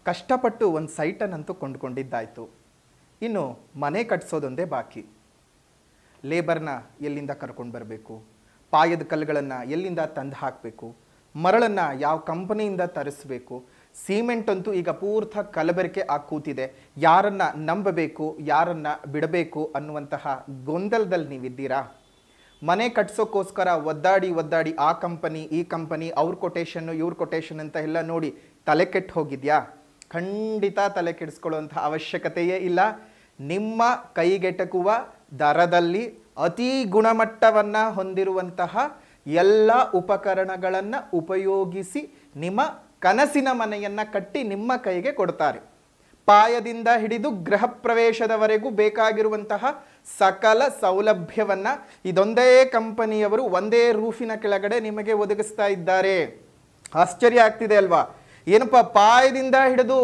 ಕಷ್ಟಪಟ್ಟು ಒಂದು ಸೈಟನ್ನಂತೂ ಕೊಂಡ್ಕೊಂಡಿದ್ದಾಯಿತು. ಇನ್ನು ಮನೆ ಕಟ್ಸೋದೊಂದೇ ಬಾಕಿ. ಲೇಬರ್ನ ಎಲ್ಲಿಂದ ಕರ್ಕೊಂಡು ಬರಬೇಕು, ಪಾಯದ ಕಲ್ಲುಗಳನ್ನು ಎಲ್ಲಿಂದ ತಂದು ಹಾಕಬೇಕು, ಮರಳನ್ನು ಯಾವ ಕಂಪನಿಯಿಂದ ತರಿಸಬೇಕು, ಸಿಮೆಂಟ್ ಅಂತೂ ಈಗ ಪೂರ್ಥ ಕಲಬೆರಕೆ ಆಗಿ ಕೂತಿದೆ. ಯಾರನ್ನು ನಂಬಬೇಕು, ಯಾರನ್ನು ಬಿಡಬೇಕು ಅನ್ನುವಂತಹ ಗೊಂದಲದಲ್ಲಿ ನೀವಿದ್ದೀರಾ? ಮನೆ ಕಟ್ಸೋಕ್ಕೋಸ್ಕರ ಒದ್ದಾಡಿ ಆ ಕಂಪನಿ ಈ ಕಂಪನಿ ಅವ್ರ ಕೊಟೇಶನ್ನು ಇವ್ರ ಕೊಟೇಶನ್ ಅಂತ ಎಲ್ಲ ನೋಡಿ ತಲೆ ಕೆಟ್ಟು ಹೋಗಿದ್ಯಾ? ಖಂಡಿತ ತಲೆ ಕೆಡಿಸ್ಕೊಳ್ಳುವಂಥ ಅವಶ್ಯಕತೆಯೇ ಇಲ್ಲ. ನಿಮ್ಮ ಕೈಗೆಟಕುವ ದರದಲ್ಲಿ ಅತಿ ಗುಣಮಟ್ಟವನ್ನು ಹೊಂದಿರುವಂತಹ ಎಲ್ಲ ಉಪಕರಣಗಳನ್ನು ಉಪಯೋಗಿಸಿ ನಿಮ್ಮ ಕನಸಿನ ಮನೆಯನ್ನು ಕಟ್ಟಿ ನಿಮ್ಮ ಕೈಗೆ ಕೊಡ್ತಾರೆ. ಪಾಯದಿಂದ ಹಿಡಿದು ಗೃಹ ಪ್ರವೇಶದವರೆಗೂ ಬೇಕಾಗಿರುವಂತಹ ಸಕಲ ಸೌಲಭ್ಯವನ್ನು ಇದೊಂದೇ ಕಂಪನಿಯವರು ಒಂದೇ ರೂಫಿನ ಕೆಳಗಡೆ ನಿಮಗೆ ಒದಗಿಸ್ತಾ ಇದ್ದಾರೆ. ಆಶ್ಚರ್ಯ ಆಗ್ತಿದೆ ಅಲ್ವಾ? ಏನಪ್ಪ, ಪಾಯದಿಂದ ಹಿಡಿದು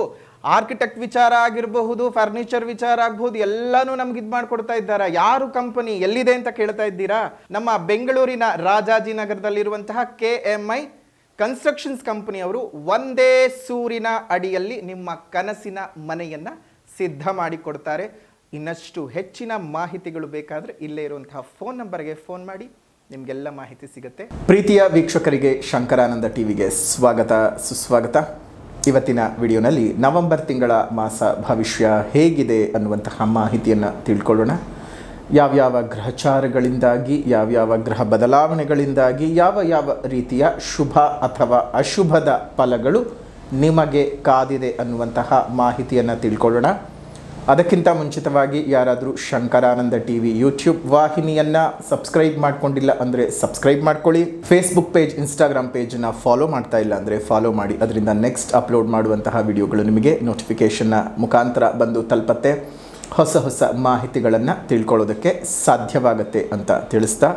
ಆರ್ಕಿಟೆಕ್ಟ್ ವಿಚಾರ ಆಗಿರಬಹುದು, ಫರ್ನಿಚರ್ ವಿಚಾರ ಆಗಬಹುದು, ಎಲ್ಲನೂ ನಮ್ಗೆ ಇದು ಮಾಡಿಕೊಡ್ತಾ ಇದ್ದಾರೆ. ಯಾರು ಕಂಪನಿ, ಎಲ್ಲಿದೆ ಅಂತ ಕೇಳ್ತಾ ಇದ್ದೀರಾ? ನಮ್ಮ ಬೆಂಗಳೂರಿನ ರಾಜಾಜಿನಗರದಲ್ಲಿರುವಂತಹ KMI ಕನ್ಸ್ಟ್ರಕ್ಷನ್ಸ್ ಕಂಪನಿಯವರು ಒಂದೇ ಸೂರಿನ ಅಡಿಯಲ್ಲಿ ನಿಮ್ಮ ಕನಸಿನ ಮನೆಯನ್ನು ಸಿದ್ಧ ಮಾಡಿಕೊಡ್ತಾರೆ. ಇನ್ನಷ್ಟು ಹೆಚ್ಚಿನ ಮಾಹಿತಿಗಳು ಬೇಕಾದರೆ ಇಲ್ಲೇ ಇರುವಂತಹ ಫೋನ್ ನಂಬರ್ಗೆ ಫೋನ್ ಮಾಡಿ, ನಿಮಗೆಲ್ಲ ಮಾಹಿತಿ ಸಿಗುತ್ತೆ. ಪ್ರೀತಿಯ ವೀಕ್ಷಕರಿಗೆ ಶಂಕರಾನಂದ ಟಿವಿಗೆ ಸ್ವಾಗತ ಸುಸ್ವಾಗತ. ಇವತ್ತಿನ ವಿಡಿಯೋನಲ್ಲಿ ನವೆಂಬರ್ ತಿಂಗಳ ಮಾಸ ಭವಿಷ್ಯ ಹೇಗಿದೆ ಅನ್ನುವಂತಹ ಮಾಹಿತಿಯನ್ನು ತಿಳ್ಕೊಳ್ಳೋಣ. ಯಾವ್ಯಾವ ಗ್ರಹಚಾರಗಳಿಂದಾಗಿ, ಯಾವ್ಯಾವ ಗ್ರಹ ಬದಲಾವಣೆಗಳಿಂದಾಗಿ ಯಾವ ರೀತಿಯ ಶುಭ ಅಥವಾ ಅಶುಭದ ಫಲಗಳು ನಿಮಗೆ ಕಾದಿದೆ ಅನ್ನುವಂತಹ ಮಾಹಿತಿಯನ್ನು ತಿಳ್ಕೊಳ್ಳೋಣ. ಅದಕ್ಕಿಂತ ಮುಂಚಿತವಾಗಿ ಯಾರಾದರೂ ಶಂಕರಾನಂದ ಟಿವಿ ಯೂಟ್ಯೂಬ್ ವಾಹಿನಿಯನ್ನು ಸಬ್ಸ್ಕ್ರೈಬ್ ಮಾಡ್ಕೊಂಡಿಲ್ಲ ಅಂದರೆ ಸಬ್ಸ್ಕ್ರೈಬ್ ಮಾಡ್ಕೊಳ್ಳಿ. ಫೇಸ್ಬುಕ್ ಪೇಜ್, ಇನ್ಸ್ಟಾಗ್ರಾಮ್ ಪೇಜನ್ನು ಫಾಲೋ ಮಾಡ್ತಾ ಇಲ್ಲ ಅಂದರೆ ಫಾಲೋ ಮಾಡಿ. ಅದರಿಂದ ನೆಕ್ಸ್ಟ್ ಅಪ್ಲೋಡ್ ಮಾಡುವಂತಹ ವಿಡಿಯೋಗಳು ನಿಮಗೆ ನೋಟಿಫಿಕೇಷನ್ನ ಮುಖಾಂತರ ಬಂದು ತಲುಪತ್ತೆ. ಹೊಸ ಮಾಹಿತಿಗಳನ್ನು ತಿಳ್ಕೊಳ್ಳೋದಕ್ಕೆ ಸಾಧ್ಯವಾಗುತ್ತೆ ಅಂತ ತಿಳಿಸ್ತಾ,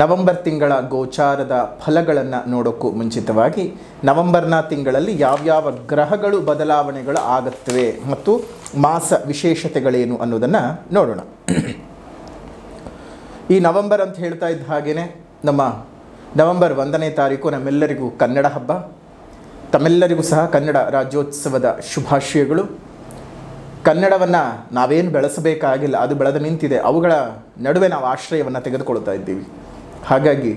ನವೆಂಬರ್ ತಿಂಗಳ ಗೋಚಾರದ ಫಲಗಳನ್ನು ನೋಡೋಕ್ಕೂ ಮುಂಚಿತವಾಗಿ ನವೆಂಬರ್ನ ತಿಂಗಳಲ್ಲಿ ಯಾವ್ಯಾವ ಗ್ರಹಗಳು ಬದಲಾವಣೆಗಳು ಆಗುತ್ತವೆ ಮತ್ತು ಮಾಸ ವಿಶೇಷತೆಗಳೇನು ಅನ್ನೋದನ್ನು ನೋಡೋಣ. ಈ ನವೆಂಬರ್ ಅಂತ ಹೇಳ್ತಾ ಇದ್ದ ಹಾಗೆಯೇ ನಮ್ಮ ನವೆಂಬರ್ 1ನೇ ತಾರೀಕು ನಮ್ಮೆಲ್ಲರಿಗೂ ಕನ್ನಡ ಹಬ್ಬ. ತಮ್ಮೆಲ್ಲರಿಗೂ ಸಹ ಕನ್ನಡ ರಾಜ್ಯೋತ್ಸವದ ಶುಭಾಶಯಗಳು. ಕನ್ನಡವನ್ನು ನಾವೇನು ಬೆಳೆಸಬೇಕಾಗಿಲ್ಲ, ಅದು ಬೆಳೆದು ನಿಂತಿದೆ. ಅವುಗಳ ನಡುವೆ ನಾವು ಆಶ್ರಯವನ್ನು ತೆಗೆದುಕೊಳ್ತಾ ಇದ್ದೀವಿ. ಹಾಗಾಗಿ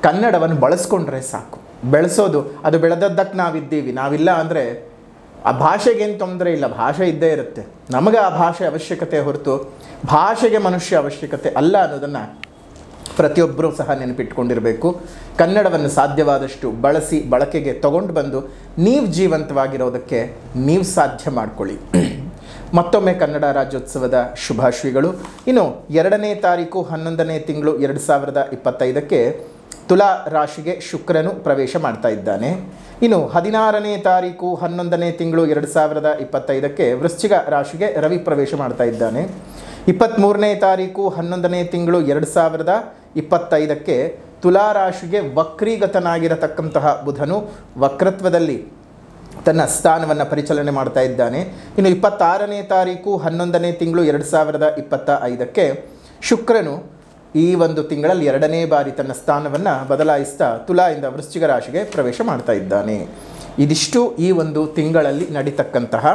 ಕನ್ನಡವನ್ನು ಬಳಸ್ಕೊಂಡ್ರೆ ಸಾಕು. ಬೆಳೆಸೋದು, ಅದು ಬೆಳೆದದ್ದಕ್ಕೆ ನಾವಿದ್ದೀವಿ. ನಾವಿಲ್ಲ ಅಂದರೆ ಆ ಭಾಷೆಗೇನು ತೊಂದರೆ ಇಲ್ಲ, ಭಾಷೆ ಇದ್ದೇ ಇರುತ್ತೆ. ನಮಗೆ ಆ ಭಾಷೆ ಅವಶ್ಯಕತೆ ಹೊರತು ಭಾಷೆಗೆ ಮನುಷ್ಯ ಅವಶ್ಯಕತೆ ಅಲ್ಲ ಅನ್ನೋದನ್ನು ಪ್ರತಿಯೊಬ್ಬರೂ ಸಹ ನೆನಪಿಟ್ಕೊಂಡಿರಬೇಕು. ಕನ್ನಡವನ್ನು ಸಾಧ್ಯವಾದಷ್ಟು ಬಳಸಿ ಬಳಕೆಗೆ ತಗೊಂಡು ಬಂದು ನೀವು ಜೀವಂತವಾಗಿರೋದಕ್ಕೆ ನೀವು ಸಾಧ್ಯ ಮಾಡಿಕೊಳ್ಳಿ. ಮತ್ತೊಮ್ಮೆ ಕನ್ನಡ ರಾಜ್ಯೋತ್ಸವದ ಶುಭಾಶಯಗಳು. ಇನ್ನು 2ನೇ ತಾರೀಕು 11ನೇ ತಿಂಗಳು 2025ಕ್ಕೆ ತುಲಾ ರಾಶಿಗೆ ಶುಕ್ರನು ಪ್ರವೇಶ ಮಾಡ್ತಾ ಇದ್ದಾನೆ. ಇನ್ನು 16ನೇ ತಾರೀಕು 11ನೇ ತಿಂಗಳು 2025ಕ್ಕೆ ವೃಶ್ಚಿಕ ರಾಶಿಗೆ ರವಿ ಪ್ರವೇಶ ಮಾಡ್ತಾ ಇದ್ದಾನೆ. 23ನೇ ತಾರೀಕು 11ನೇ ತಿಂಗಳು 2025ಕ್ಕೆ ತುಲಾ ರಾಶಿಗೆ ವಕ್ರೀಗತನಾಗಿರತಕ್ಕಂತಹ ಬುಧನು ವಕ್ರತ್ವದಲ್ಲಿ ತನ್ನ ಸ್ಥಾನವನ್ನು ಪರಿಚಲನೆ ಮಾಡ್ತಾ ಇದ್ದಾನೆ. ಇನ್ನು 26ನೇ ತಾರೀಕು 11ನೇ ತಿಂಗಳು 2025ಕ್ಕೆ ಶುಕ್ರನು ಈ ಒಂದು ತಿಂಗಳಲ್ಲಿ 2ನೇ ಬಾರಿ ತನ್ನ ಸ್ಥಾನವನ್ನು ಬದಲಾಯಿಸ್ತಾ ತುಲಾಯಿಂದ ವೃಶ್ಚಿಕ ರಾಶಿಗೆ ಪ್ರವೇಶ ಮಾಡ್ತಾ ಇದ್ದಾನೆ. ಇದಿಷ್ಟು ಈ ಒಂದು ತಿಂಗಳಲ್ಲಿ ನಡೀತಕ್ಕಂತಹ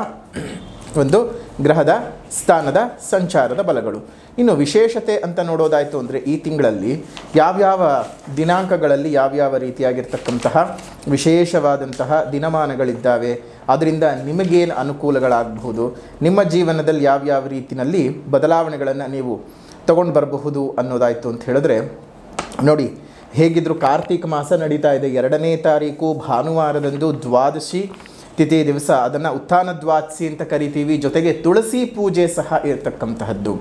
ಒಂದು ಗ್ರಹದ ಸ್ಥಾನದ ಸಂಚಾರದ ಬಲಗಳು. ಇನ್ನು ವಿಶೇಷತೆ ಅಂತ ನೋಡೋದಾಯಿತು ಅಂದರೆ ಈ ತಿಂಗಳಲ್ಲಿ ಯಾವ್ಯಾವ ದಿನಾಂಕಗಳಲ್ಲಿ ಯಾವ್ಯಾವ ರೀತಿಯಾಗಿರ್ತಕ್ಕಂತಹ ವಿಶೇಷವಾದಂತಹ ದಿನಮಾನಗಳಿದ್ದಾವೆ, ಅದರಿಂದ ನಿಮಗೇನು ಅನುಕೂಲಗಳಾಗಬಹುದು, ನಿಮ್ಮ ಜೀವನದಲ್ಲಿ ಯಾವ್ಯಾವ ರೀತಿಯಲ್ಲಿ ಬದಲಾವಣೆಗಳನ್ನು ನೀವು ತಗೊಂಡು ಬರಬಹುದು ಅನ್ನೋದಾಯಿತು ಅಂತ ಹೇಳಿದ್ರೆ ನೋಡಿ. ಹೇಗಿದ್ದರೂ ಕಾರ್ತಿಕ ಮಾಸ ನಡೀತಾ ಇದೆ. 2ನೇ ತಾರೀಕು ಭಾನುವಾರದಂದು ದ್ವಾದಶಿ ತಿಥಿ ದಿವಸ, ಅದನ್ನು ಉತ್ಥಾನ ದ್ವಾದಶಿ ಅಂತ ಕರಿತೀವಿ. ಜೊತೆಗೆ ತುಳಸಿ ಪೂಜೆ ಸಹ ಇರತಕ್ಕಂತಹದ್ದು.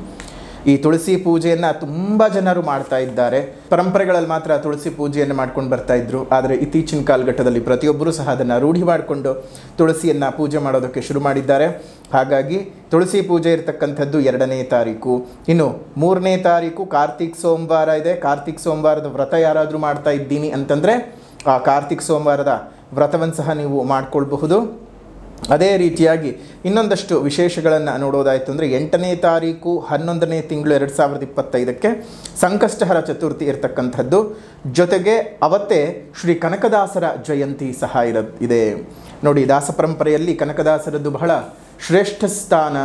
ಈ ತುಳಸಿ ಪೂಜೆಯನ್ನು ತುಂಬ ಜನರು ಮಾಡ್ತಾ ಇದ್ದಾರೆ. ಪರಂಪರೆಗಳಲ್ಲಿ ಮಾತ್ರ ತುಳಸಿ ಪೂಜೆಯನ್ನು ಮಾಡ್ಕೊಂಡು ಬರ್ತಾ ಇದ್ರು. ಆದರೆ ಇತ್ತೀಚಿನ ಕಾಲಘಟ್ಟದಲ್ಲಿ ಪ್ರತಿಯೊಬ್ಬರೂ ಸಹ ಅದನ್ನು ರೂಢಿ ಮಾಡಿಕೊಂಡು ತುಳಸಿಯನ್ನು ಪೂಜೆ ಮಾಡೋದಕ್ಕೆ ಶುರು ಮಾಡಿದ್ದಾರೆ. ಹಾಗಾಗಿ ತುಳಸಿ ಪೂಜೆ ಇರತಕ್ಕಂಥದ್ದು 2ನೇ ತಾರೀಕು. ಇನ್ನು 3ನೇ ತಾರೀಕು ಕಾರ್ತಿಕ್ ಸೋಮವಾರ ಇದೆ. ಕಾರ್ತಿಕ್ ಸೋಮವಾರದ ವ್ರತ ಯಾರಾದರೂ ಮಾಡ್ತಾ ಇದ್ದೀನಿ ಅಂತಂದರೆ ಆ ಕಾರ್ತಿಕ್ ಸೋಮವಾರದ ವ್ರತವನ್ನು ಸಹ ನೀವು ಮಾಡಿಕೊಳ್ಬಹುದು. ಅದೇ ರೀತಿಯಾಗಿ ಇನ್ನೊಂದಷ್ಟು ವಿಶೇಷಗಳನ್ನು ನೋಡೋದಾಯಿತು ಅಂದರೆ 8ನೇ ತಾರೀಕು 11ನೇ ತಿಂಗಳು 2025ಕ್ಕೆ ಸಂಕಷ್ಟಹರ ಚತುರ್ಥಿ ಇರತಕ್ಕಂಥದ್ದು. ಜೊತೆಗೆ ಅವತ್ತೇ ಶ್ರೀ ಕನಕದಾಸರ ಜಯಂತಿ ಸಹ ಇದೆ. ನೋಡಿ, ದಾಸ ಪರಂಪರೆಯಲ್ಲಿ ಕನಕದಾಸರದ್ದು ಬಹಳ ಶ್ರೇಷ್ಠ ಸ್ಥಾನ.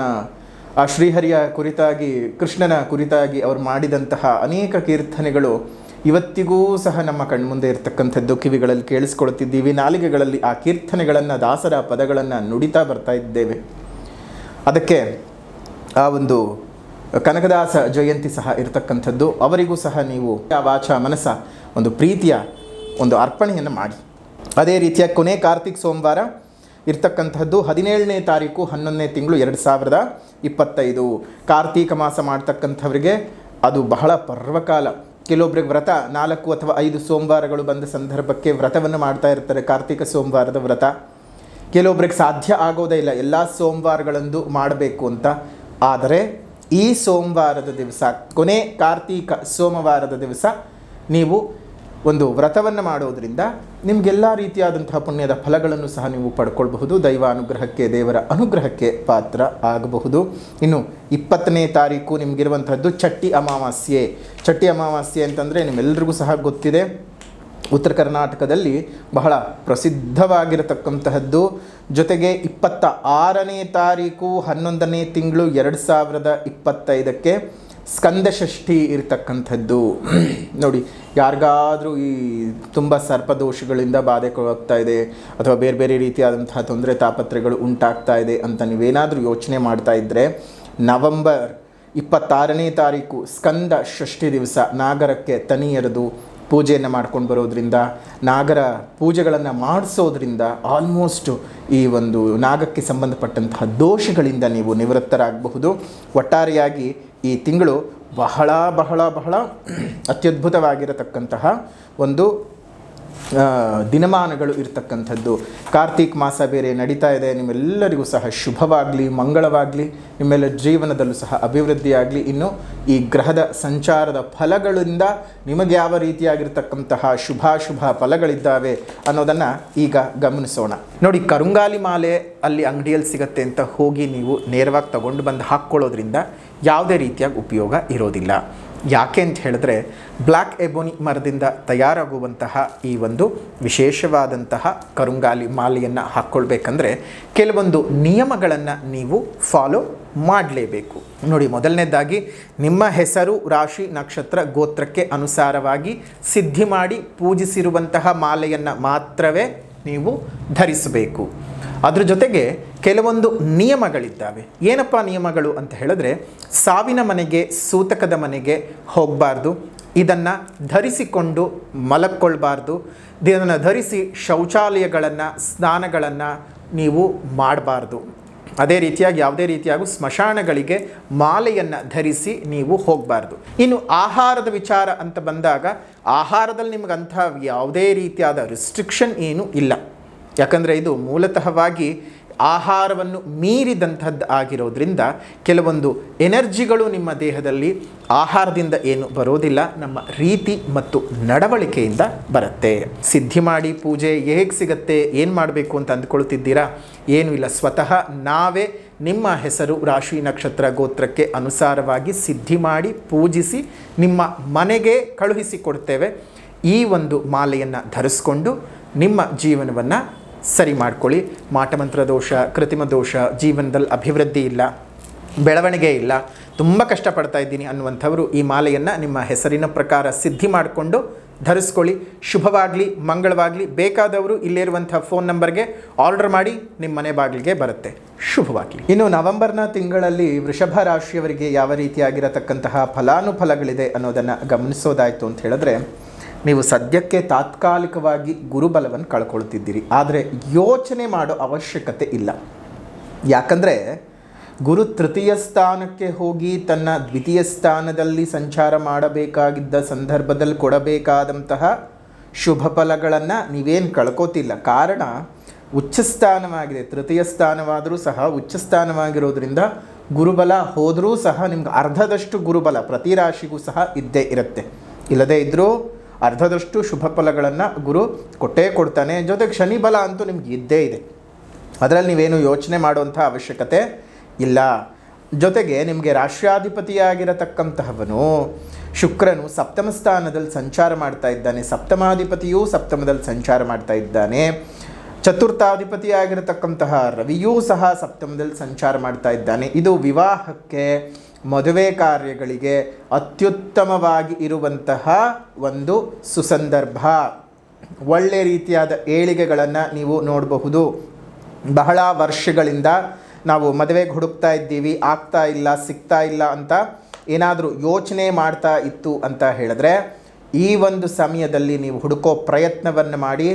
ಆ ಶ್ರೀಹರಿಯ ಕುರಿತಾಗಿ, ಕೃಷ್ಣನ ಕುರಿತಾಗಿ ಅವರು ಮಾಡಿದಂತಹ ಅನೇಕ ಕೀರ್ತನೆಗಳು ಇವತ್ತಿಗೂ ಸಹ ನಮ್ಮ ಕಣ್ಮುಂದೆ ಇರತಕ್ಕಂಥದ್ದು, ಕಿವಿಗಳಲ್ಲಿ ಕೇಳಿಸ್ಕೊಳ್ತಿದ್ದೀವಿ. ನಾಲಿಗೆಗಳಲ್ಲಿ ಆ ಕೀರ್ತನೆಗಳನ್ನು, ದಾಸರ ಪದಗಳನ್ನು ನುಡಿತಾ ಬರ್ತಾ ಇದ್ದೇವೆ. ಅದಕ್ಕೆ ಆ ಒಂದು ಕನಕದಾಸ ಜಯಂತಿ ಸಹ ಇರತಕ್ಕಂಥದ್ದು. ಅವರಿಗೂ ಸಹ ನೀವು ಆ ವಾಚ ಮನಸ ಒಂದು ಪ್ರೀತಿಯ ಒಂದು ಅರ್ಪಣೆಯನ್ನು ಮಾಡಿ. ಅದೇ ರೀತಿಯ ಕೊನೆ ಕಾರ್ತಿಕ್ ಸೋಮವಾರ ಇರ್ತಕ್ಕಂಥದ್ದು 17ನೇ ತಾರೀಕು 11ನೇ ತಿಂಗಳು 2025. ಕಾರ್ತೀಕ ಮಾಸ ಮಾಡ್ತಕ್ಕಂಥವ್ರಿಗೆ ಅದು ಬಹಳ ಪರ್ವಕಾಲ. ಕೆಲವೊಬ್ಬರಿಗೆ ವ್ರತ 4 ಅಥವಾ 5 ಸೋಮವಾರಗಳು ಬಂದ ಸಂದರ್ಭಕ್ಕೆ ವ್ರತವನ್ನು ಮಾಡ್ತಾ ಇರ್ತಾರೆ, ಕಾರ್ತೀಕ ಸೋಮವಾರದ ವ್ರತ. ಕೆಲವೊಬ್ಬರಿಗೆ ಸಾಧ್ಯ ಆಗೋದೇ ಇಲ್ಲ ಎಲ್ಲ ಸೋಮವಾರಗಳಂದು ಮಾಡಬೇಕು ಅಂತ. ಆದರೆ ಈ ಸೋಮವಾರದ ದಿವಸ, ಕೊನೆ ಕಾರ್ತೀಕ ಸೋಮವಾರದ ದಿವಸ ನೀವು ಒಂದು ವ್ರತವನ್ನು ಮಾಡೋದರಿಂದ ನಿಮಗೆಲ್ಲ ರೀತಿಯಾದಂತಹ ಪುಣ್ಯದ ಫಲಗಳನ್ನು ಸಹ ನೀವು ಪಡ್ಕೊಳ್ಬಹುದು. ದೈವ ಅನುಗ್ರಹಕ್ಕೆ, ದೇವರ ಅನುಗ್ರಹಕ್ಕೆ ಪಾತ್ರ ಆಗಬಹುದು. ಇನ್ನು 20ನೇ ತಾರೀಕು ನಿಮಗಿರುವಂಥದ್ದು ಚಟ್ಟಿ ಅಮಾವಾಸ್ಯೆ. ಚಟ್ಟಿ ಅಮಾವಾಸ್ಯೆ ಅಂತಂದರೆ ನಿಮ್ಮೆಲ್ಲರಿಗೂ ಸಹ ಗೊತ್ತಿದೆ, ಉತ್ತರ ಕರ್ನಾಟಕದಲ್ಲಿ ಬಹಳ ಪ್ರಸಿದ್ಧವಾಗಿರತಕ್ಕಂತಹದ್ದು. ಜೊತೆಗೆ 26ನೇ ತಾರೀಕು 11ನೇ ತಿಂಗಳು 2025ಕ್ಕೆ ಸ್ಕಂದಷಷ್ಠಿ ಇರತಕ್ಕಂಥದ್ದು. ನೋಡಿ, ಯಾರಿಗಾದರೂ ಈ ತುಂಬ ಸರ್ಪದೋಷಗಳಿಂದ ಬಾಧೆಗೊಳಗ್ತಾ ಇದೆ ಅಥವಾ ಬೇರೆ ಬೇರೆ ರೀತಿಯಾದಂತಹ ತೊಂದರೆ ತಾಪತ್ರೆಗಳು ಉಂಟಾಗ್ತಾ ಇದೆ ಅಂತ ನೀವೇನಾದರೂ ಯೋಚನೆ ಮಾಡ್ತಾ ಇದ್ದರೆ, ನವೆಂಬರ್ 26ನೇ ತಾರೀಕು ಸ್ಕಂದ ಷಷ್ಠಿ ದಿವಸ ನಾಗರಕ್ಕೆ ತನಿ ಎರೆದು ಪೂಜೆಯನ್ನು ಮಾಡ್ಕೊಂಡು ಬರೋದ್ರಿಂದ, ನಾಗರ ಪೂಜೆಗಳನ್ನು ಮಾಡಿಸೋದ್ರಿಂದ ಆಲ್ಮೋಸ್ಟ್ ಈ ಒಂದು ನಾಗಕ್ಕೆ ಸಂಬಂಧಪಟ್ಟಂತಹ ದೋಷಗಳಿಂದ ನೀವು ನಿವೃತ್ತರಾಗಬಹುದು. ಒಟ್ಟಾರೆಯಾಗಿ ಈ ತಿಂಗಳು ಬಹಳ ಬಹಳ ಬಹಳ ಅತ್ಯದ್ಭುತವಾಗಿರತಕ್ಕಂತಹ ಒಂದು ದಿನಮಾನಗಳು ಇರತಕ್ಕಂಥದ್ದು. ಕಾರ್ತೀಕ್ ಮಾಸ ಬೇರೆ ನಡೀತಾ ಇದೆ. ನಿಮ್ಮೆಲ್ಲರಿಗೂ ಸಹ ಶುಭವಾಗಲಿ, ಮಂಗಳವಾಗಲಿ, ನಿಮ್ಮೆಲ್ಲ ಜೀವನದಲ್ಲೂ ಸಹ ಅಭಿವೃದ್ಧಿಯಾಗಲಿ. ಇನ್ನು ಈ ಗ್ರಹದ ಸಂಚಾರದ ಫಲಗಳಿಂದ ನಿಮಗೆ ಯಾವ ರೀತಿಯಾಗಿರ್ತಕ್ಕಂತಹ ಶುಭಾಶುಭ ಫಲಗಳಿದ್ದಾವೆ ಅನ್ನೋದನ್ನು ಈಗ ಗಮನಿಸೋಣ. ನೋಡಿ, ಕರುಂಗಾಲಿ ಮಾಲೆ ಅಲ್ಲಿ ಅಂಗಡಿಯಲ್ಲಿ ಸಿಗುತ್ತೆ ಅಂತ ಹೋಗಿ ನೀವು ನೇರವಾಗಿ ತಗೊಂಡು ಬಂದು ಹಾಕ್ಕೊಳ್ಳೋದ್ರಿಂದ ಯಾವುದೇ ರೀತಿಯಾಗಿ ಉಪಯೋಗ ಇರೋದಿಲ್ಲ. ಯಾಕೆ ಅಂತ ಹೇಳಿದ್ರೆ, ಬ್ಲ್ಯಾಕ್ ಎಬೋನಿ ಮರದಿಂದ ತಯಾರಾಗುವಂತಹ ಈ ಒಂದು ವಿಶೇಷವಾದಂತಹ ಕರುಂಗಾಲಿ ಮಾಲೆಯನ್ನು ಹಾಕ್ಕೊಳ್ಬೇಕಂದ್ರೆ ಕೆಲವೊಂದು ನಿಯಮಗಳನ್ನು ನೀವು ಫಾಲೋ ಮಾಡಲೇಬೇಕು. ನೋಡಿ, ಮೊದಲನೇದಾಗಿ ನಿಮ್ಮ ಹೆಸರು, ರಾಶಿ, ನಕ್ಷತ್ರ, ಗೋತ್ರಕ್ಕೆ ಅನುಸಾರವಾಗಿ ಸಿದ್ಧಿ ಮಾಡಿ ಪೂಜಿಸಿರುವಂತಹ ಮಾಲೆಯನ್ನು ಮಾತ್ರವೇ ನೀವು ಧರಿಸಬೇಕು. ಅದ್ರ ಜೊತೆಗೆ ಕೆಲವೊಂದು ನಿಯಮಗಳಿದ್ದಾವೆ. ಏನಪ್ಪ ನಿಯಮಗಳು ಅಂತ ಹೇಳಿದ್ರೆ, ಸಾವಿನ ಮನೆಗೆ, ಸೂತಕದ ಮನೆಗೆ ಹೋಗಬಾರ್ದು, ಇದನ್ನು ಧರಿಸಿಕೊಂಡು ಮಲಕ್ಕೊಳ್ಬಾರ್ದು, ಇದನ್ನು ಧರಿಸಿ ಶೌಚಾಲಯಗಳನ್ನು, ಸ್ನಾನಗಳನ್ನು ನೀವು ಮಾಡಬಾರ್ದು. ಅದೇ ರೀತಿಯಾಗಿ ಯಾವುದೇ ರೀತಿಯಾಗೂ ಸ್ಮಶಾನಗಳಿಗೆ ಮಾಲೆಯನ್ನು ಧರಿಸಿ ನೀವು ಹೋಗಬಾರ್ದು. ಇನ್ನು ಆಹಾರದ ವಿಚಾರ ಅಂತ ಬಂದಾಗ, ಆಹಾರದಲ್ಲಿ ನಿಮಗಂಥ ಯಾವುದೇ ರೀತಿಯಾದ ರಿಸ್ಟ್ರಿಕ್ಷನ್ ಏನೂ ಇಲ್ಲ. ಯಾಕಂದರೆ ಇದು ಮೂಲತಃವಾಗಿ ಆಹಾರವನ್ನು ಮೀರಿದಂಥದ್ದು ಆಗಿರೋದ್ರಿಂದ ಕೆಲವೊಂದು ಎನರ್ಜಿಗಳು ನಿಮ್ಮ ದೇಹದಲ್ಲಿ ಆಹಾರದಿಂದ ಏನು ಬರೋದಿಲ್ಲ, ನಮ್ಮ ರೀತಿ ಮತ್ತು ನಡವಳಿಕೆಯಿಂದ ಬರುತ್ತೆ. ಸಿದ್ಧಿ ಮಾಡಿ ಪೂಜೆ ಹೇಗೆ ಸಿಗುತ್ತೆ, ಏನು ಮಾಡಬೇಕು ಅಂತ ಅಂದ್ಕೊಳ್ತಿದ್ದೀರಾ? ಏನೂ ಇಲ್ಲ, ಸ್ವತಃ ನಾವೇ ನಿಮ್ಮ ಹೆಸರು, ರಾಶಿ, ನಕ್ಷತ್ರ, ಗೋತ್ರಕ್ಕೆ ಅನುಸಾರವಾಗಿ ಸಿದ್ಧಿ ಮಾಡಿ ಪೂಜಿಸಿ ನಿಮ್ಮ ಮನೆಗೆ ಕಳುಹಿಸಿಕೊಡ್ತೇವೆ. ಈ ಒಂದು ಮಾಲೆಯನ್ನು ಧರಿಸ್ಕೊಂಡು ನಿಮ್ಮ ಜೀವನವನ್ನು ಸರಿ ಮಾಡ್ಕೊಳ್ಳಿ. ಮಾಟಮಂತ್ರ ದೋಷ, ಕೃತಿಮ ದೋಷ, ಜೀವನದಲ್ಲಿ ಅಭಿವೃದ್ಧಿ ಇಲ್ಲ, ಬೆಳವಣಿಗೆ ಇಲ್ಲ, ತುಂಬ ಕಷ್ಟಪಡ್ತಾ ಇದ್ದೀನಿ ಅನ್ನುವಂಥವರು ಈ ಮಾಲೆಯನ್ನು ನಿಮ್ಮ ಹೆಸರಿನ ಪ್ರಕಾರ ಸಿದ್ಧಿ ಮಾಡಿಕೊಂಡು ಧರಿಸ್ಕೊಳ್ಳಿ. ಶುಭವಾಗಲಿ, ಮಂಗಳವಾಗಲಿ. ಬೇಕಾದವರು ಇಲ್ಲಿರುವಂಥ ಫೋನ್ ನಂಬರ್ಗೆ ಆರ್ಡರ್ ಮಾಡಿ ನಿಮ್ಮ ಮನೆ ಬಾಗಿಲಿಗೆ ಬರುತ್ತೆ. ಶುಭವಾಗಲಿ. ಇನ್ನು ನವೆಂಬರ್ನ ತಿಂಗಳಲ್ಲಿ ವೃಷಭ ರಾಶಿಯವರಿಗೆ ಯಾವ ರೀತಿಯಾಗಿರತಕ್ಕಂತಹ ಫಲಾನುಫಲಗಳಿದೆ ಅನ್ನೋದನ್ನು ಗಮನಿಸೋದಾಯಿತು ಅಂತ ಹೇಳಿದ್ರೆ, ನೀವು ಸದ್ಯಕ್ಕೆ ತಾತ್ಕಾಲಿಕವಾಗಿ ಗುರುಬಲವನ್ನು ಕಳ್ಕೊಳ್ತಿದ್ದೀರಿ. ಆದರೆ ಯೋಚನೆ ಮಾಡೋ ಅವಶ್ಯಕತೆ ಇಲ್ಲ. ಯಾಕಂದರೆ ಗುರು ತೃತೀಯ ಸ್ಥಾನಕ್ಕೆ ಹೋಗಿ ತನ್ನ ದ್ವಿತೀಯ ಸ್ಥಾನದಲ್ಲಿ ಸಂಚಾರ ಮಾಡಬೇಕಾಗಿದ್ದ ಸಂದರ್ಭದಲ್ಲಿ ಕೊಡಬೇಕಾದಂತಹ ಶುಭ ಫಲಗಳನ್ನು ನೀವೇನು ಕಳ್ಕೋತಿಲ್ಲ. ಕಾರಣ ಉಚ್ಚಸ್ಥಾನವಾಗಿದೆ. ತೃತೀಯ ಸ್ಥಾನವಾದರೂ ಸಹ ಉಚ್ಚಸ್ಥಾನವಾಗಿರೋದ್ರಿಂದ ಗುರುಬಲ ಹೋದರೂ ಸಹ ನಿಮ್ಗೆ ಅರ್ಧದಷ್ಟು ಗುರುಬಲ ಪ್ರತಿ ರಾಶಿಗೂ ಸಹ ಇದ್ದೇ ಇರುತ್ತೆ. ಇಲ್ಲದೇ ಇದ್ದರೂ ಅರ್ಧದಷ್ಟು ಶುಭ ಫಲಗಳನ್ನು ಗುರು ಕೊಟ್ಟೇ ಕೊಡ್ತಾನೆ. ಜೊತೆಗೆ ಶನಿ ಬಲ ಅಂತೂ ನಿಮ್ಗೆ ಇದ್ದೇ ಇದೆ, ಅದರಲ್ಲಿ ನೀವೇನು ಯೋಚನೆ ಮಾಡುವಂಥ ಅವಶ್ಯಕತೆ ಇಲ್ಲ. ಜೊತೆಗೆ ನಿಮಗೆ ರಾಷ್ಟ್ರಾಧಿಪತಿಯಾಗಿರತಕ್ಕಂತಹವನು ಶುಕ್ರನು ಸಪ್ತಮ ಸ್ಥಾನದಲ್ಲಿ ಸಂಚಾರ ಮಾಡ್ತಾ ಇದ್ದಾನೆ. ಸಪ್ತಮಾಧಿಪತಿಯೂ ಸಪ್ತಮದಲ್ಲಿ ಸಂಚಾರ ಮಾಡ್ತಾ ಇದ್ದಾನೆ. ಚತುರ್ಥಾಧಿಪತಿಯಾಗಿರತಕ್ಕಂತಹ ರವಿಯೂ ಸಹ ಸಪ್ತಮದಲ್ಲಿ ಸಂಚಾರ ಮಾಡ್ತಾ ಇದ್ದಾನೆ. ಇದು ವಿವಾಹಕ್ಕೆ, ಮದುವೆ ಕಾರ್ಯಗಳಿಗೆ ಅತ್ಯುತ್ತಮವಾಗಿ ಇರುವಂತಹ ಒಂದು ಸುಸಂದರ್ಭ. ಒಳ್ಳೆ ರೀತಿಯಾದ ಏಳಿಗೆಗಳನ್ನು ನೀವು ನೋಡಬಹುದು. ಬಹಳ ವರ್ಷಗಳಿಂದ ನಾವು ಮದುವೆಗೆ ಹುಡುಕ್ತಾ ಇದ್ದೀವಿ, ಆಗ್ತಾ ಇಲ್ಲ, ಸಿಗ್ತಾ ಇಲ್ಲ ಅಂತ ಏನಾದರೂ ಯೋಚನೆ ಮಾಡ್ತಾ ಇತ್ತು ಅಂತ ಹೇಳಿದ್ರೆ ಈ ಒಂದು ಸಮಯದಲ್ಲಿ ನೀವು ಹುಡುಕೋ ಪ್ರಯತ್ನವನ್ನು ಮಾಡಿ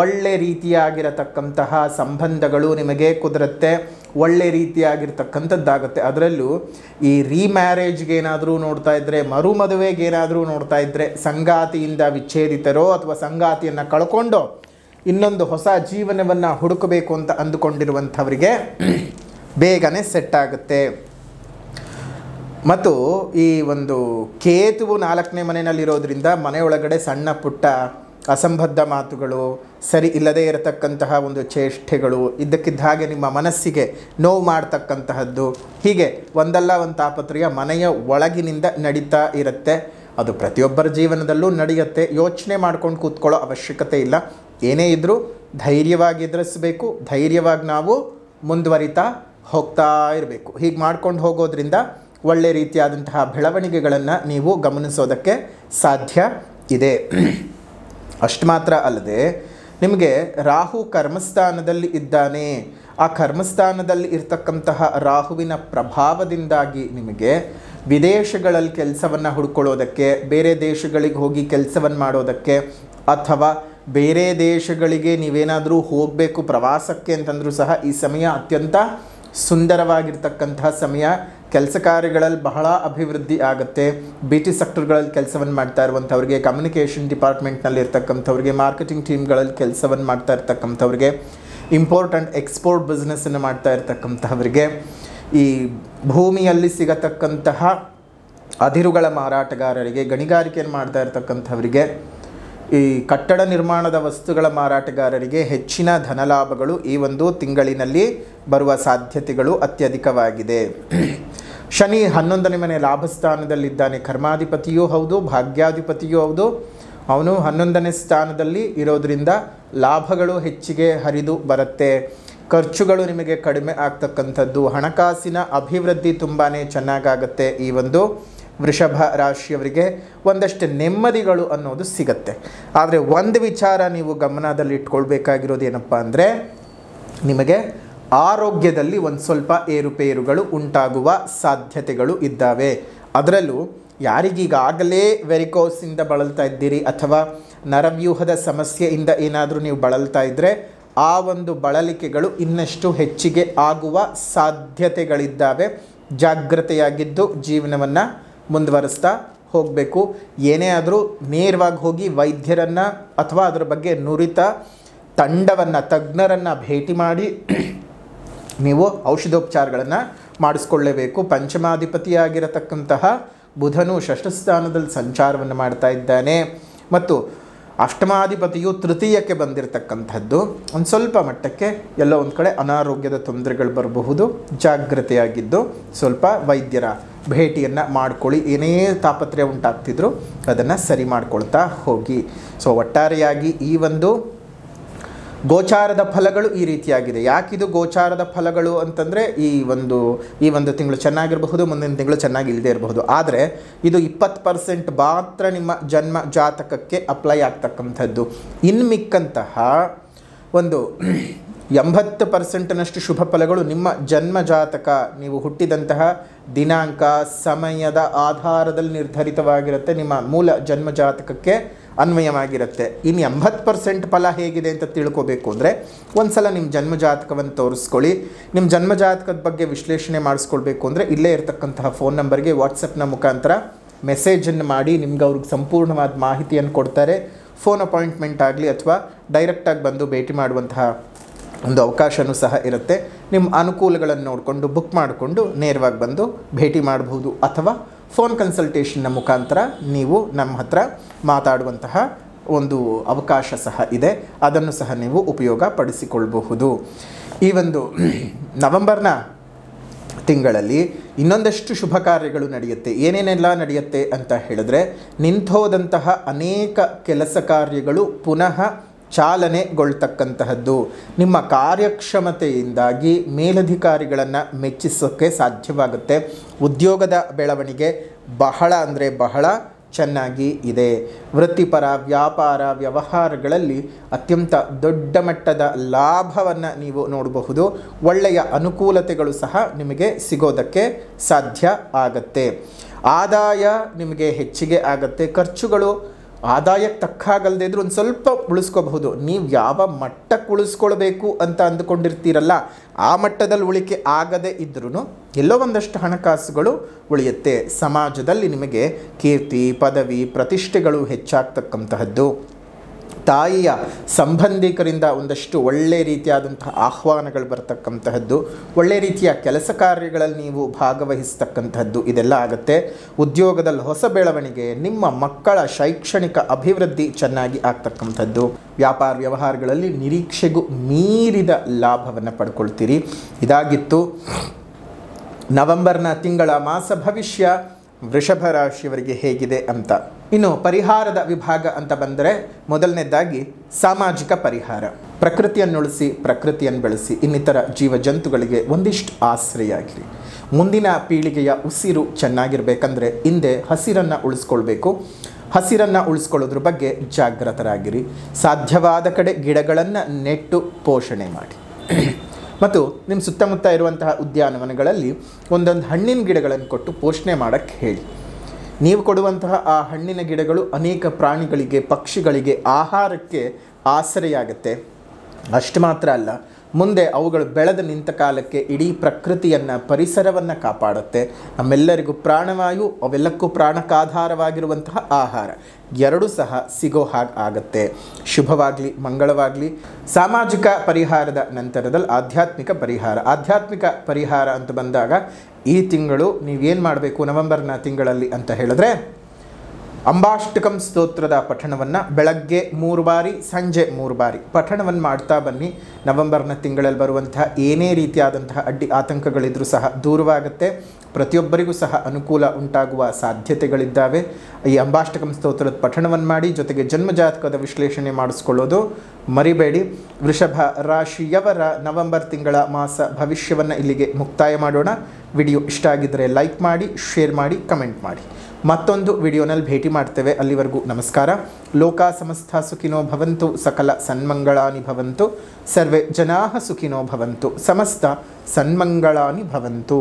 ಒಳ್ಳೆ ರೀತಿಯಾಗಿರತಕ್ಕಂತಹ ಸಂಬಂಧಗಳು ನಿಮಗೆ ಕುದುರುತ್ತೆ, ಒಳ್ಳೆ ರೀತಿಯಾಗಿರ್ತಕ್ಕಂಥದ್ದಾಗುತ್ತೆ. ಅದರಲ್ಲೂ ಈ ರೀಮ್ಯಾರೇಜ್ಗೆ ಏನಾದರೂ ನೋಡ್ತಾ ಇದ್ದರೆ, ಮರುಮದುವೆಗೆ ಏನಾದರೂ ನೋಡ್ತಾ ಇದ್ದರೆ, ಸಂಗಾತಿಯಿಂದ ವಿಚ್ಛೇದಿತರೋ ಅಥವಾ ಸಂಗಾತಿಯನ್ನು ಕಳ್ಕೊಂಡು ಇನ್ನೊಂದು ಹೊಸ ಜೀವನವನ್ನು ಹುಡುಕಬೇಕು ಅಂತ ಅಂದುಕೊಂಡಿರುವಂಥವರಿಗೆ ಬೇಗನೆ ಸೆಟ್ ಆಗುತ್ತೆ. ಮತ್ತು ಈ ಒಂದು ಕೇತುವು 4ನೇ ಮನೆಯಲ್ಲಿರೋದ್ರಿಂದ ಮನೆಯೊಳಗಡೆ ಸಣ್ಣ ಪುಟ್ಟ ಅಸಂಬದ್ಧ ಮಾತುಗಳು, ಸರಿ ಇಲ್ಲದೇ ಇರತಕ್ಕಂತಹ ಒಂದು ಚೇಷ್ಟೆಗಳು, ಇದ್ದಕ್ಕಿದ್ದ ಹಾಗೆ ನಿಮ್ಮ ಮನಸ್ಸಿಗೆ ನೋವು ಮಾಡ್ತಕ್ಕಂತಹದ್ದು, ಹೀಗೆ ಒಂದಲ್ಲ ಒಂದು ತಾಪತ್ರಯ ಮನೆಯ ಒಳಗಿನಿಂದ ನಡೀತಾ ಇರುತ್ತೆ. ಅದು ಪ್ರತಿಯೊಬ್ಬರ ಜೀವನದಲ್ಲೂ ನಡೆಯುತ್ತೆ. ಯೋಚನೆ ಮಾಡ್ಕೊಂಡು ಕೂತ್ಕೊಳ್ಳೋ ಅವಶ್ಯಕತೆ ಇಲ್ಲ. ಏನೇ ಇದ್ದರೂ ಧೈರ್ಯವಾಗಿ ಎದುರಿಸಬೇಕು, ಧೈರ್ಯವಾಗಿ ನಾವು ಮುಂದುವರಿತಾ ಹೋಗ್ತಾ ಇರಬೇಕು. ಹೀಗೆ ಮಾಡ್ಕೊಂಡು ಹೋಗೋದ್ರಿಂದ ಒಳ್ಳೆ ರೀತಿಯಾದಂತಹ ಬೆಳವಣಿಗೆಗಳನ್ನು ನೀವು ಗಮನಿಸೋದಕ್ಕೆ ಸಾಧ್ಯ ಇದೆ. ಅಷ್ಟು ಮಾತ್ರ ಅಲ್ಲದೆ ನಿಮಗೆ ರಾಹು ಕರ್ಮಸ್ಥಾನದಲ್ಲಿ ಇದ್ದಾನೆ. ಆ ಕರ್ಮಸ್ಥಾನದಲ್ಲಿ ಇರ್ತಕ್ಕಂತಹ ರಾಹುವಿನ ಪ್ರಭಾವದಿಂದಾಗಿ ನಿಮಗೆ ವಿದೇಶಗಳಲ್ಲಿ ಕೆಲಸವನ್ನು ಹುಡ್ಕೊಳ್ಳೋದಕ್ಕೆ, ಬೇರೆ ದೇಶಗಳಿಗೆ ಹೋಗಿ ಕೆಲಸವನ್ನು ಮಾಡೋದಕ್ಕೆ, ಅಥವಾ ಬೇರೆ ದೇಶಗಳಿಗೆ ನೀವೇನಾದರೂ ಹೋಗಬೇಕು ಪ್ರವಾಸಕ್ಕೆ ಅಂತಂದರೂ ಸಹ ಈ ಸಮಯ ಅತ್ಯಂತ ಸುಂದರವಾಗಿರ್ತಕ್ಕಂತಹ ಸಮಯ. ಕೆಲಸ ಕಾರ್ಯಗಳಲ್ಲಿ ಬಹಳ ಅಭಿವೃದ್ಧಿ ಆಗುತ್ತೆ. BT ಸೆಕ್ಟರ್ಗಳಲ್ಲಿ ಕೆಲಸವನ್ನು ಮಾಡ್ತಾ ಇರುವಂಥವ್ರಿಗೆ, ಕಮ್ಯುನಿಕೇಷನ್ ಡಿಪಾರ್ಟ್ಮೆಂಟ್ನಲ್ಲಿ ಇರ್ತಕ್ಕಂಥವ್ರಿಗೆ, ಮಾರ್ಕೆಟಿಂಗ್ ಟೀಮ್ಗಳಲ್ಲಿ ಕೆಲಸವನ್ನು ಮಾಡ್ತಾ ಇರ್ತಕ್ಕಂಥವ್ರಿಗೆ, ಇಂಪೋರ್ಟ್ ಆ್ಯಂಡ್ ಎಕ್ಸ್ಪೋರ್ಟ್ ಬಿಸ್ನೆಸ್ಸನ್ನು ಮಾಡ್ತಾ ಇರ್ತಕ್ಕಂಥವ್ರಿಗೆ, ಈ ಭೂಮಿಯಲ್ಲಿ ಸಿಗತಕ್ಕಂತಹ ಅದಿರುಗಳ ಮಾರಾಟಗಾರರಿಗೆ, ಗಣಿಗಾರಿಕೆಯನ್ನು ಮಾಡ್ತಾ ಇರ್ತಕ್ಕಂಥವರಿಗೆ, ಈ ಕಟ್ಟಡ ನಿರ್ಮಾಣದ ವಸ್ತುಗಳ ಮಾರಾಟಗಾರರಿಗೆ ಹೆಚ್ಚಿನ ಧನಲಾಭಗಳು ಈ ಒಂದು ತಿಂಗಳಿನಲ್ಲಿ ಬರುವ ಸಾಧ್ಯತೆಗಳು ಅತ್ಯಧಿಕವಾಗಿದೆ. ಶನಿ 11ನೇ ಮನೆ ಲಾಭಸ್ಥಾನದಲ್ಲಿದ್ದಾನೆ. ಕರ್ಮಾಧಿಪತಿಯೂ ಹೌದು, ಭಾಗ್ಯಾಧಿಪತಿಯೂ ಹೌದು. ಅವನು 11ನೇ ಸ್ಥಾನದಲ್ಲಿ ಇರೋದರಿಂದ ಲಾಭಗಳು ಹೆಚ್ಚಿಗೆ ಹರಿದು ಬರುತ್ತೆ. ಖರ್ಚುಗಳು ನಿಮಗೆ ಕಡಿಮೆ ಆಗ್ತಕ್ಕಂಥದ್ದು, ಹಣಕಾಸಿನ ಅಭಿವೃದ್ಧಿ ತುಂಬಾ ಚೆನ್ನಾಗಾಗುತ್ತೆ. ಈ ಒಂದು ವೃಷಭ ರಾಶಿಯವರಿಗೆ ಒಂದಷ್ಟು ನೆಮ್ಮದಿಗಳು ಅನ್ನೋದು ಸಿಗತ್ತೆ. ಆದರೆ ಒಂದು ವಿಚಾರ ನೀವು ಗಮನದಲ್ಲಿ ಇಟ್ಕೊಳ್ಬೇಕಾಗಿರೋದು ಏನಪ್ಪ ಅಂದರೆ, ನಿಮಗೆ ಆರೋಗ್ಯದಲ್ಲಿ ಒಂದು ಸ್ವಲ್ಪ ಏರುಪೇರುಗಳು ಉಂಟಾಗುವ ಸಾಧ್ಯತೆಗಳು ಇದ್ದಾವೆ. ಅದರಲ್ಲೂ ಯಾರಿಗೀಗಾಗಲೇ ವೆರಿಕೋಸಿಂದ ಬಳಲ್ತಾ ಇದ್ದೀರಿ ಅಥವಾ ನರವ್ಯೂಹದ ಸಮಸ್ಯೆಯಿಂದ ಏನಾದರೂ ನೀವು ಬಳಲ್ತಾ ಇದ್ದರೆ ಆ ಒಂದು ಬಳಲಿಕೆಗಳು ಇನ್ನಷ್ಟು ಹೆಚ್ಚಿಗೆ ಆಗುವ ಸಾಧ್ಯತೆಗಳಿದ್ದಾವೆ. ಜಾಗ್ರತೆಯಾಗಿದ್ದು ಜೀವನವನ್ನು ಮುಂದುವರಿಸ್ತಾ ಹೋಗಬೇಕು. ಏನೇ ಆದರೂ ನೇರವಾಗಿ ಹೋಗಿ ವೈದ್ಯರನ್ನು ಅಥವಾ ಅದರ ಬಗ್ಗೆ ನುರಿತ ತಂಡವನ್ನು, ತಜ್ಞರನ್ನು ಭೇಟಿ ಮಾಡಿ ನೀವು ಔಷಧೋಪಚಾರಗಳನ್ನು ಮಾಡಿಸ್ಕೊಳ್ಳೇಬೇಕು. ಪಂಚಮಾಧಿಪತಿಯಾಗಿರತಕ್ಕಂತಹ ಬುಧನು ಷಷ್ಠ ಸ್ಥಾನದಲ್ಲಿ ಸಂಚಾರವನ್ನು ಮಾಡ್ತಾ ಇದ್ದಾನೆ ಮತ್ತು ಅಷ್ಟಮಾಧಿಪತಿಯು ತೃತೀಯಕ್ಕೆ ಬಂದಿರತಕ್ಕಂಥದ್ದು. ಒಂದು ಸ್ವಲ್ಪ ಮಟ್ಟಕ್ಕೆ ಎಲ್ಲೋ ಒಂದು ಕಡೆ ಅನಾರೋಗ್ಯದ ತೊಂದರೆಗಳು ಬರಬಹುದು. ಜಾಗ್ರತೆಯಾಗಿದ್ದು ಸ್ವಲ್ಪ ವೈದ್ಯರ ಭೇಟಿಯನ್ನು ಮಾಡ್ಕೊಳ್ಳಿ. ಏನೇ ತಾಪತ್ರೆ ಉಂಟಾಗ್ತಿದ್ರು ಅದನ್ನು ಸರಿ ಮಾಡ್ಕೊಳ್ತಾ ಹೋಗಿ. ಸೊ ಒಟ್ಟಾರೆಯಾಗಿ ಈ ಒಂದು ಗೋಚಾರದ ಫಲಗಳು ಈ ರೀತಿಯಾಗಿದೆ. ಯಾಕಿದು ಗೋಚಾರದ ಫಲಗಳು ಅಂತಂದರೆ ಈ ಒಂದು ತಿಂಗಳು ಚೆನ್ನಾಗಿರಬಹುದು, ಮುಂದಿನ ತಿಂಗಳು ಚೆನ್ನಾಗಿ ಇಲ್ಲದೆ ಇರಬಹುದು. ಆದರೆ ಇದು 20% ಮಾತ್ರ ನಿಮ್ಮ ಜನ್ಮ ಜಾತಕಕ್ಕೆ ಅಪ್ಲೈ ಆಗ್ತಕ್ಕಂಥದ್ದು. ಇನ್ನು ಮಿಕ್ಕಂತಹ ಒಂದು 80%ನಷ್ಟು ಶುಭ ಫಲಗಳು ನಿಮ್ಮ ಜನ್ಮ ಜಾತಕ, ನೀವು ಹುಟ್ಟಿದಂತಹ ದಿನಾಂಕ, ಸಮಯದ ಆಧಾರದಲ್ಲಿ ನಿರ್ಧರಿತವಾಗಿರುತ್ತೆ. ನಿಮ್ಮ ಮೂಲ ಜನ್ಮ ಜಾತಕಕ್ಕೆ ಅನ್ವಯವಾಗಿರುತ್ತೆ. ಇನ್ನು 80% ಫಲ ಹೇಗಿದೆ ಅಂತ ತಿಳ್ಕೋಬೇಕು ಅಂದರೆ ಒಂದು ಸಲ ನಿಮ್ಮ ಜನ್ಮ ಜಾತಕವನ್ನು ತೋರಿಸ್ಕೊಳ್ಳಿ. ನಿಮ್ಮ ಜನ್ಮ ಜಾತಕದ ಬಗ್ಗೆ ವಿಶ್ಲೇಷಣೆ ಮಾಡಿಸ್ಕೊಳ್ಬೇಕು ಅಂದರೆ ಇಲ್ಲೇ ಇರತಕ್ಕಂತಹ ಫೋನ್ ನಂಬರ್ಗೆ ವಾಟ್ಸಪ್ನ ಮುಖಾಂತರ ಮೆಸೇಜನ್ನು ಮಾಡಿ ನಿಮ್ಗೆ ಅವ್ರಿಗೆ ಸಂಪೂರ್ಣವಾದ ಮಾಹಿತಿಯನ್ನು ಕೊಡ್ತಾರೆ. ಫೋನ್ ಅಪಾಯಿಂಟ್ಮೆಂಟ್ ಆಗಲಿ ಅಥವಾ ಡೈರೆಕ್ಟಾಗಿ ಬಂದು ಭೇಟಿ ಮಾಡುವಂತಹ ಒಂದು ಅವಕಾಶವೂ ಸಹ ಇರುತ್ತೆ. ನಿಮ್ಮ ಅನುಕೂಲಗಳನ್ನು ನೋಡಿಕೊಂಡು ಬುಕ್ ಮಾಡಿಕೊಂಡು ನೇರವಾಗಿ ಬಂದು ಭೇಟಿ ಮಾಡಬಹುದು. ಅಥವಾ ಫೋನ್ ಕನ್ಸಲ್ಟೇಷನ್ನ ಮುಖಾಂತರ ನೀವು ನಮ್ಮ ಹತ್ರ ಮಾತಾಡುವಂತಹ ಒಂದು ಅವಕಾಶ ಸಹ ಇದೆ. ಅದನ್ನು ಸಹ ನೀವು ಉಪಯೋಗ ಪಡಿಸಿಕೊಳ್ಳಬಹುದು. ಈ ಒಂದು ನವೆಂಬರ್ನ ತಿಂಗಳಲ್ಲಿ ಇನ್ನೊಂದಷ್ಟು ಶುಭ ಕಾರ್ಯಗಳು ನಡೆಯುತ್ತೆ. ಏನೇನೆಲ್ಲ ನಡೆಯುತ್ತೆ ಅಂತ ಹೇಳಿದ್ರೆ, ನಿಂತೋದಂತಹ ಅನೇಕ ಕೆಲಸ ಕಾರ್ಯಗಳು ಪುನಃ ಚಾಲನೆಗೊಳ್ತಕ್ಕಂತಹದ್ದು. ನಿಮ್ಮ ಕಾರ್ಯಕ್ಷಮತೆಯಿಂದಾಗಿ ಮೇಲಧಿಕಾರಿಗಳನ್ನು ಮೆಚ್ಚಿಸೋಕ್ಕೆ ಸಾಧ್ಯವಾಗುತ್ತೆ. ಉದ್ಯೋಗದ ಬೆಳವಣಿಗೆ ಬಹಳ ಅಂದರೆ ಬಹಳ ಚೆನ್ನಾಗಿ ಇದೆ. ವೃತ್ತಿಪರ ವ್ಯಾಪಾರ ವ್ಯವಹಾರಗಳಲ್ಲಿ ಅತ್ಯಂತ ದೊಡ್ಡ ಮಟ್ಟದ ಲಾಭವನ್ನು ನೀವು ನೋಡಬಹುದು. ಒಳ್ಳೆಯ ಅನುಕೂಲತೆಗಳು ಸಹ ನಿಮಗೆ ಸಿಗೋದಕ್ಕೆ ಸಾಧ್ಯ ಆಗತ್ತೆ. ಆದಾಯ ನಿಮಗೆ ಹೆಚ್ಚಿಗೆ ಆಗತ್ತೆ. ಖರ್ಚುಗಳು ಆದಾಯಕ್ಕೆ ತಕ್ಕಾಗಲ್ಲದೆ ಇದ್ರೂ ಒಂದು ಸ್ವಲ್ಪ ಉಳಿಸ್ಕೋಬಹುದು. ನೀವು ಯಾವ ಮಟ್ಟಕ್ಕೆ ಉಳಿಸ್ಕೊಳ್ಬೇಕು ಅಂತ ಅಂದುಕೊಂಡಿರ್ತೀರಲ್ಲ, ಆ ಮಟ್ಟದಲ್ಲಿ ಉಳಿಕೆ ಆಗದೇ ಇದ್ರೂ ಎಲ್ಲೋ ಒಂದಷ್ಟು ಹಣಕಾಸುಗಳು ಉಳಿಯುತ್ತೆ. ಸಮಾಜದಲ್ಲಿ ನಿಮಗೆ ಕೀರ್ತಿ ಪದವಿ ಪ್ರತಿಷ್ಠೆಗಳು ಹೆಚ್ಚಾಗ್ತಕ್ಕಂತಹದ್ದು. ತಾಯಿಯ ಸಂಬಂಧಿಕರಿಂದ ಒಂದಷ್ಟು ಒಳ್ಳೆ ರೀತಿಯಾದಂತಹ ಆಹ್ವಾನಗಳು ಬರ್ತಕ್ಕಂತಹದ್ದು. ಒಳ್ಳೆ ರೀತಿಯ ಕೆಲಸ ಕಾರ್ಯಗಳಲ್ಲಿ ನೀವು ಭಾಗವಹಿಸ್ತಕ್ಕಂಥದ್ದು ಇದೆಲ್ಲ ಆಗುತ್ತೆ. ಉದ್ಯೋಗದಲ್ಲಿ ಹೊಸ ಬೆಳವಣಿಗೆ, ನಿಮ್ಮ ಮಕ್ಕಳ ಶೈಕ್ಷಣಿಕ ಅಭಿವೃದ್ಧಿ ಚೆನ್ನಾಗಿ ಆಗ್ತಕ್ಕಂಥದ್ದು. ವ್ಯಾಪಾರ ವ್ಯವಹಾರಗಳಲ್ಲಿ ನಿರೀಕ್ಷೆಗೂ ಮೀರಿದ ಲಾಭವನ್ನು ಪಡ್ಕೊಳ್ತೀರಿ. ಇದಾಗಿತ್ತು ನವೆಂಬರ್ನ ತಿಂಗಳ ಮಾಸ ಭವಿಷ್ಯ ವೃಷಭ ರಾಶಿಯವರಿಗೆ ಹೇಗಿದೆ ಅಂತ. ಇನ್ನು ಪರಿಹಾರದ ವಿಭಾಗ ಅಂತ ಬಂದರೆ ಮೊದಲನೇದಾಗಿ ಸಾಮಾಜಿಕ ಪರಿಹಾರ. ಪ್ರಕೃತಿಯನ್ನುಳಿಸಿ ಪ್ರಕೃತಿಯನ್ನು ಬೆಳೆಸಿ ಇನ್ನಿತರ ಜೀವಜಂತುಗಳಿಗೆ ಒಂದಿಷ್ಟು ಆಶ್ರಯ ಆಗಿರಿ. ಮುಂದಿನ ಪೀಳಿಗೆಯ ಉಸಿರು ಚೆನ್ನಾಗಿರಬೇಕಂದ್ರೆ ಹಿಂದೆ ಹಸಿರನ್ನು ಉಳಿಸ್ಕೊಳ್ಬೇಕು. ಹಸಿರನ್ನು ಉಳಿಸ್ಕೊಳ್ಳೋದ್ರ ಬಗ್ಗೆ ಜಾಗೃತರಾಗಿರಿ. ಸಾಧ್ಯವಾದ ಕಡೆ ಗಿಡಗಳನ್ನು ನೆಟ್ಟು ಪೋಷಣೆ ಮಾಡಿ. ಮತ್ತು ನಿಮ್ಮ ಸುತ್ತಮುತ್ತ ಇರುವಂತಹ ಉದ್ಯಾನವನಗಳಲ್ಲಿ ಒಂದೊಂದು ಹಣ್ಣಿನ ಗಿಡಗಳನ್ನು ಕೊಟ್ಟು ಪೋಷಣೆ ಮಾಡೋಕ್ಕೆ ಹೇಳಿ. ನೀವು ಕೊಡುವಂತಹ ಆ ಹಣ್ಣಿನ ಗಿಡಗಳು ಅನೇಕ ಪ್ರಾಣಿಗಳಿಗೆ ಪಕ್ಷಿಗಳಿಗೆ ಆಹಾರಕ್ಕೆ ಆಸರೆಯಾಗುತ್ತೆ. ಅಷ್ಟು ಮಾತ್ರ ಅಲ್ಲ, ಮುಂದೆ ಅವುಗಳು ಬೆಳೆದ ನಿಂತ ಕಾಲಕ್ಕೆ ಇಡೀ ಪ್ರಕೃತಿಯನ್ನು ಪರಿಸರವನ್ನು ಕಾಪಾಡುತ್ತೆ. ನಮ್ಮೆಲ್ಲರಿಗೂ ಪ್ರಾಣವಾಯು, ಅವೆಲ್ಲಕ್ಕೂ ಪ್ರಾಣಕ್ಕಾಧಾರವಾಗಿರುವಂತಹ ಆಹಾರ ಎರಡೂ ಸಹ ಸಿಗೋ ಹಾಗೆ ಆಗುತ್ತೆ. ಶುಭವಾಗಲಿ, ಮಂಗಳವಾಗಲಿ. ಸಾಮಾಜಿಕ ಪರಿಹಾರದ ನಂತರದಲ್ಲಿ ಆಧ್ಯಾತ್ಮಿಕ ಪರಿಹಾರ. ಆಧ್ಯಾತ್ಮಿಕ ಪರಿಹಾರ ಅಂತ ಬಂದಾಗ ಈ ತಿಂಗಳು ನೀವೇನು ಮಾಡಬೇಕು ನವೆಂಬರ್ನ ತಿಂಗಳಲ್ಲಿ ಅಂತ ಹೇಳಿದ್ರೆ, ಅಂಬಾಷ್ಟಕಂ ಸ್ತೋತ್ರದ ಪಠಣವನ್ನು ಬೆಳಗ್ಗೆ 3 ಬಾರಿ ಸಂಜೆ 3 ಬಾರಿ ಪಠಣವನ್ನು ಮಾಡ್ತಾ ಬನ್ನಿ. ನವೆಂಬರ್ನ ತಿಂಗಳಲ್ಲಿ ಬರುವಂತಹ ಏನೇ ರೀತಿಯಾದಂತಹ ಅಡ್ಡಿ ಆತಂಕಗಳಿದ್ರೂ ಸಹ ದೂರವಾಗುತ್ತೆ. ಪ್ರತಿಯೊಬ್ಬರಿಗೂ ಸಹ ಅನುಕೂಲ ಉಂಟಾಗುವ ಸಾಧ್ಯತೆಗಳಿದ್ದಾವೆ. ಈ ಅಂಬಾಷ್ಟಕಂ ಸ್ತೋತ್ರದ ಪಠಣವನ್ನು ಮಾಡಿ, ಜೊತೆಗೆ ಜನ್ಮಜಾತಕದ ವಿಶ್ಲೇಷಣೆ ಮಾಡಿಸ್ಕೊಳ್ಳೋದು ಮರಿಬೇಡಿ. ವೃಷಭ ರಾಶಿಯವರ ನವೆಂಬರ್ ತಿಂಗಳ ಮಾಸ ಭವಿಷ್ಯವನ್ನು ಇಲ್ಲಿಗೆ ಮುಕ್ತಾಯ ಮಾಡೋಣ. ವಿಡಿಯೋ ಇಷ್ಟ ಆಗಿದ್ದರೆ ಲೈಕ್ ಮಾಡಿ, ಶೇರ್ ಮಾಡಿ, ಕಮೆಂಟ್ ಮಾಡಿ. ಮತ್ತೊಂದು ವಿಡಿಯೋನಲ್ಲಿ ಭೇಟಿ ಮಾಡ್ತೇವೆ. ಅಲ್ಲಿವರೆಗೂ ನಮಸ್ಕಾರ. ಲೋಕ ಸಮಸ್ತ ಸುಖಿನೋ ಭವಂತು, ಸಕಲ ಸನ್ಮಂಗಳಾನಿ ಭವಂತು, ಸರ್ವೇ ಜನಾಃ ಸುಖಿನೋ ಭವಂತು, ಸಮಸ್ತ ಸನ್ಮಂಗಳಾನಿ ಭವಂತು.